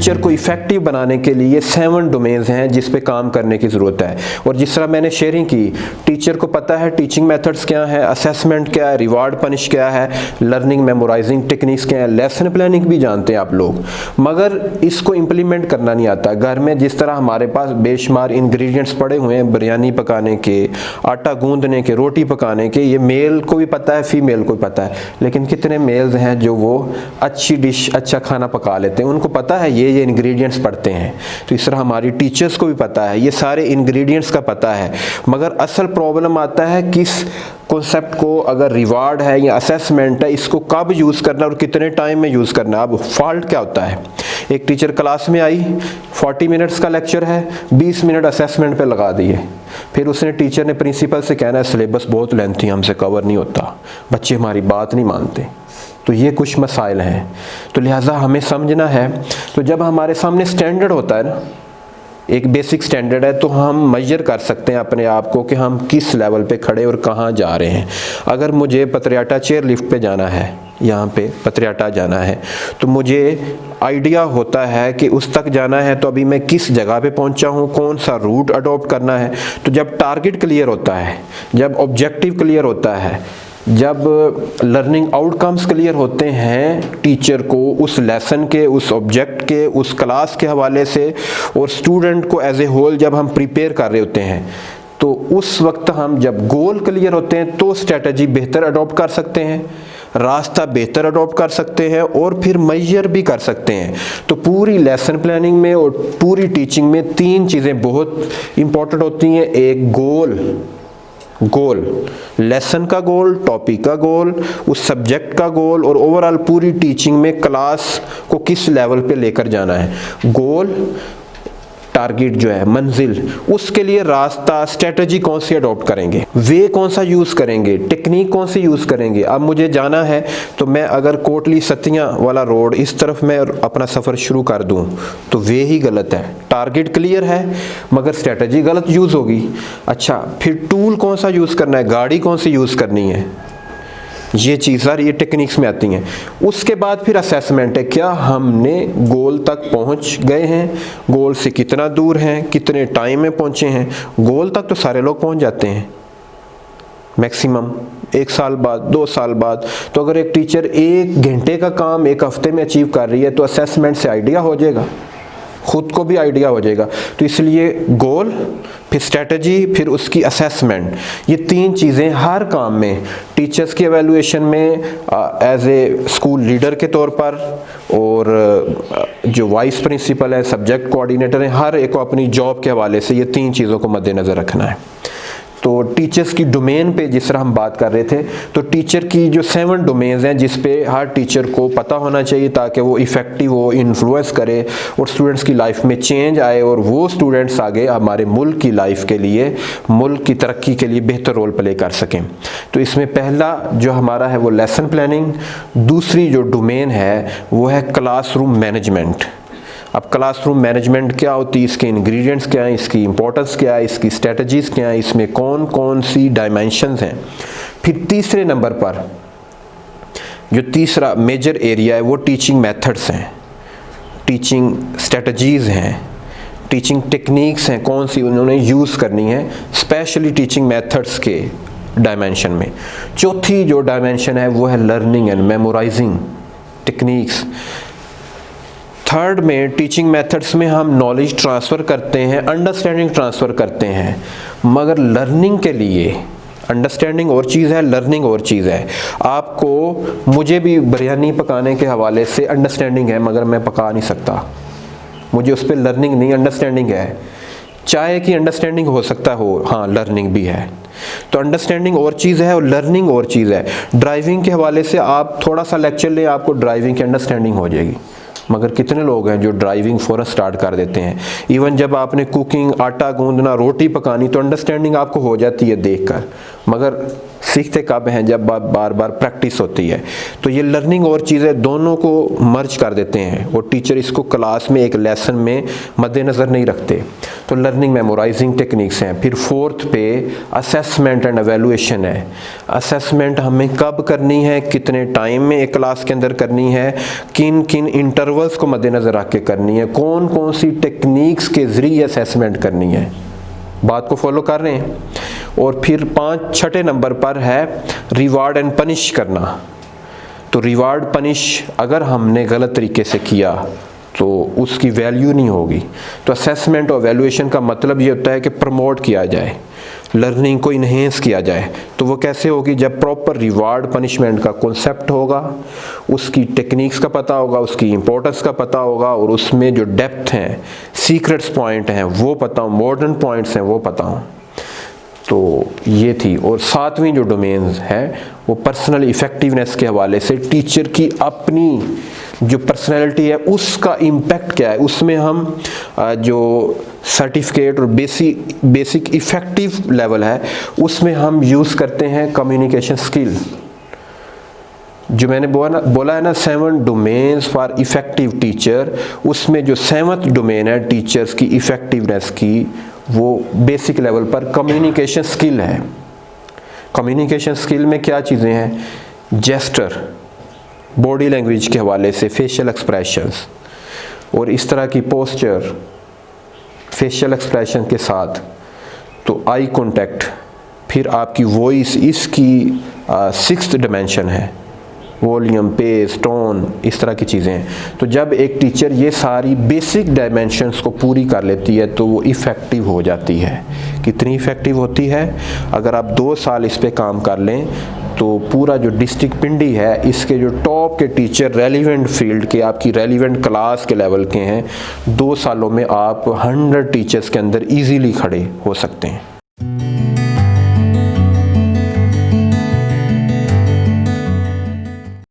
Teacher को effective बनाने के लिए 7 डोमेन्स हैं जिस पे काम करने की ज़रूरत है। और जिस तरह मैंने शेयरिंग की, टीचर को पता है टीचिंग मेथड्स क्या है, असेसमेंट क्या है, रिवार्ड पनिश क्या है, लर्निंग मेमोराइजिंग टेक्निक्स क्या है, लेसन प्लानिंग भी जानते हैं आप लोग, मगर इसको इम्प्लीमेंट करना नहीं आता। घर में जिस तरह हमारे पास बेशुमार इंग्रेडिएंट्स पड़े हुए हैं बिरयानी पकाने के, आटा गूंदने के, रोटी पकाने के, ये मेल को भी पता है, फीमेल को भी पता है, लेकिन कितने मेल्स हैं जो वो अच्छी डिश, अच्छा खाना पका लेते हैं, उनको पता है ये इंग्रेडिएंट्स पड़ते हैं। तो इस तरह हमारी टीचर्स को भी पता है, ये सारे इंग्रेडिएंट्स का पता है, मगर असल प्रॉब्लम आता है किस कॉन्सेप्ट को, अगर रिवार्ड है या असेसमेंट है, इसको कब यूज़ करना और कितने टाइम में यूज़ करना। अब फॉल्ट क्या होता है, एक टीचर क्लास में आई, 40 मिनट्स का लेक्चर है, 20 मिनट असेसमेंट पे लगा दिए, फिर उसने टीचर ने प्रिंसिपल से कहना है सिलेबस बहुत लेंथी, हमसे कवर नहीं होता, बच्चे हमारी बात नहीं मानते। तो ये कुछ मसाइल हैं, तो लिहाजा हमें समझना है। तो जब हमारे सामने स्टैंडर्ड होता है ना, एक बेसिक स्टैंडर्ड है, तो हम मेजर कर सकते हैं अपने आप को कि हम किस लेवल पे खड़े और कहाँ जा रहे हैं। अगर मुझे पतरियाटा चेयर लिफ्ट पे जाना है, यहाँ पे पतरियाटा जाना है, तो मुझे आइडिया होता है कि उस तक जाना है तो अभी मैं किस जगह पे पहुँचा हूँ, कौन सा रूट अडॉप्ट करना है। तो जब टारगेट क्लियर होता है, जब ऑब्जेक्टिव क्लियर होता है, जब लर्निंग आउटकम्स क्लियर होते हैं टीचर को उस लेसन के, उस ऑब्जेक्ट के, उस क्लास के हवाले से, और स्टूडेंट को एज ए होल जब हम प्रिपेयर कर रहे होते हैं, तो उस वक्त हम जब गोल क्लियर होते हैं तो स्ट्रेटजी बेहतर अडॉप्ट कर सकते हैं, रास्ता बेहतर अडॉप्ट कर सकते हैं और फिर मेजर भी कर सकते हैं। तो पूरी लेसन प्लानिंग में और पूरी टीचिंग में 3 चीज़ें बहुत इंपॉर्टेंट होती हैं। एक गोल, लेसन का गोल, टॉपिक का गोल, उस सब्जेक्ट का गोल, और ओवरऑल पूरी टीचिंग में क्लास को किस लेवल पे लेकर जाना है। गोल, टारगेट जो है, मंजिल, उसके लिए रास्ता, स्ट्रेटजी कौन सी अडॉप्ट करेंगे, वे कौन सा यूज़ करेंगे, टेक्निक कौन सी यूज़ करेंगे। अब मुझे जाना है तो मैं अगर कोटली सतिया वाला रोड इस तरफ मैं अपना सफ़र शुरू कर दूं तो वे ही गलत है। टारगेट क्लियर है मगर स्ट्रेटजी गलत यूज़ होगी। अच्छा, फिर टूल कौन सा यूज़ करना है, गाड़ी कौन सी यूज़ करनी है, ये चीज़ सारी ये टेक्निक्स में आती हैं। उसके बाद फिर असेसमेंट है, क्या हमने गोल तक पहुंच गए हैं, गोल से कितना दूर हैं, कितने टाइम में पहुंचे हैं। गोल तक तो सारे लोग पहुंच जाते हैं मैक्सिमम 1 साल बाद, 2 साल बाद। तो अगर एक टीचर 1 घंटे का काम 1 हफ्ते में अचीव कर रही है तो असेसमेंट से आइडिया हो जाएगा, खुद को भी आइडिया हो जाएगा। तो इसलिए गोल, फिर स्ट्रेटजी, फिर उसकी असेसमेंट, ये 3 चीज़ें हर काम में, टीचर्स की एवेल्युएशन में एज ए स्कूल लीडर के तौर पर, और जो वाइस प्रिंसिपल है, सब्जेक्ट कोऑर्डिनेटर हैं, हर एक को अपनी जॉब के हवाले से ये 3 चीज़ों को मद्देनज़र रखना है। तो टीचर्स की डोमेन पे जिस तरह हम बात कर रहे थे, तो टीचर की जो 7 डोमेन्स हैं जिस पे हर टीचर को पता होना चाहिए ताकि वो इफ़ेक्टिव हो, इन्फ्लुएंस करे और स्टूडेंट्स की लाइफ में चेंज आए और वो स्टूडेंट्स आगे हमारे मुल्क की लाइफ के लिए, मुल्क की तरक्की के लिए बेहतर रोल प्ले कर सकें। तो इसमें पहला जो हमारा है वो लेसन प्लानिंग, दूसरी जो डोमेन है वो है क्लासरूम मैनेजमेंट। अब क्लासरूम मैनेजमेंट क्या होती है, इसके इंग्रेडिएंट्स क्या हैं, इसकी इंपॉर्टेंस क्या है, इसकी स्ट्रेटजीज़ क्या हैं, इसमें कौन कौन सी डायमेंशंस हैं। फिर तीसरे नंबर पर जो तीसरा मेजर एरिया है वो टीचिंग मेथड्स हैं, टीचिंग स्ट्रेटजीज़ हैं, टीचिंग टेक्निक्स हैं, कौन सी उन्होंने यूज़ करनी है, स्पेशली टीचिंग मेथड्स के डायमेंशन में। चौथी जो डायमेंशन है वो है learning and memorising techniques. Third में टीचिंग मेथड्स में हम नॉलेज ट्रांसफ़र करते हैं, अंडरस्टैंडिंग ट्रांसफ़र करते हैं, मगर लर्निंग के लिए अंडरस्टैंडिंग और चीज़ है, लर्निंग और चीज़ है। आपको, मुझे भी बिरयानी पकाने के हवाले से अंडरस्टैंडिंग है मगर मैं पका नहीं सकता, मुझे उस पर लर्निंग नहीं, अंडरस्टैंडिंग है। चाय की अंडरस्टैंडिंग हो सकता हो, हाँ लर्निंग भी है। तो अंडरस्टैंडिंग और चीज़ है और लर्निंग और चीज़ है। ड्राइविंग के हवाले से आप थोड़ा सा लेक्चर लें, आपको ड्राइविंग की अंडरस्टैंडिंग हो जाएगी, मगर कितने लोग हैं जो ड्राइविंग फ़ौरन स्टार्ट कर देते हैं। इवन जब आपने कुकिंग, आटा गूंदना, रोटी पकानी तो अंडरस्टैंडिंग आपको हो जाती है देखकर, मगर सीखते कब हैं, जब बार बार प्रैक्टिस होती है। तो ये लर्निंग और चीज़ें दोनों को मर्ज कर देते हैं और टीचर इसको क्लास में एक लेसन में मद्देनज़र नहीं रखते। तो लर्निंग मेमोराइजिंग टेक्निक्स हैं। फिर फोर्थ पे असेसमेंट एंड एवेलुएशन है। असेसमेंट हमें कब करनी है, कितने टाइम में एक क्लास के अंदर करनी है, किन किन इंटरवल्स को मद्देनज़र रख के करनी है, कौन कौन सी टेक्निक्स के ज़रिए असेसमेंट करनी है। बात को फॉलो कर रहे हैं। और फिर 6 नंबर पर है रिवार्ड एंड पनिश करना। तो रिवार्ड पनिश अगर हमने गलत तरीके से किया तो उसकी वैल्यू नहीं होगी। तो असेसमेंट और वैल्यूएशन का मतलब ये होता है कि प्रमोट किया जाए, लर्निंग को इन्हेंस किया जाए। तो वो कैसे होगी, जब प्रॉपर रिवार्ड पनिशमेंट का कॉन्सेप्ट होगा, उसकी टेक्निक्स का पता होगा, उसकी इंपॉर्टेंस का पता होगा, और उसमें जो डेप्थ हैं, सीक्रेट्स पॉइंट हैं वो पता हो, मॉडर्न पॉइंट्स हैं वो पता हो। तो ये थी। और 7वीं जो डोमेन्स है वो पर्सनल इफ़ेक्टिवनेस के हवाले से टीचर की अपनी जो पर्सनैलिटी है उसका इम्पैक्ट क्या है, उसमें हम जो सर्टिफिकेट और बेसिक इफ़ेक्टिव लेवल है उसमें हम यूज़ करते हैं कम्युनिकेशन स्किल। जो मैंने बोला है ना 7 डोमेन्स फॉर इफ़ेक्टिव टीचर, उसमें जो 7th डोमेन है टीचर्स की इफ़ेक्टिवनेस की, वो बेसिक लेवल पर कम्युनिकेशन स्किल है। कम्युनिकेशन स्किल में क्या चीज़ें हैं, जेस्टर, बॉडी लैंग्वेज के हवाले से फेशियल एक्सप्रेशंस, और इस तरह की पोस्चर फेशियल एक्सप्रेशन के साथ, तो आई कांटेक्ट, फिर आपकी वॉइस, इसकी 6th डिमेंशन है, वॉल्यूम, पेस, टोन, इस तरह की चीज़ें हैं। तो जब एक टीचर ये सारी बेसिक डायमेंशंस को पूरी कर लेती है तो वो इफ़ेक्टिव हो जाती है। कितनी इफ़ेक्टिव होती है, अगर आप 2 साल इस पे काम कर लें तो पूरा जो डिस्ट्रिक्ट पिंडी है इसके जो टॉप के टीचर रेलिवेंट फील्ड के, आपकी रेलिवेंट क्लास के लेवल के हैं, 2 सालों में आप 100 टीचर्स के अंदर ईजीली खड़े हो सकते हैं।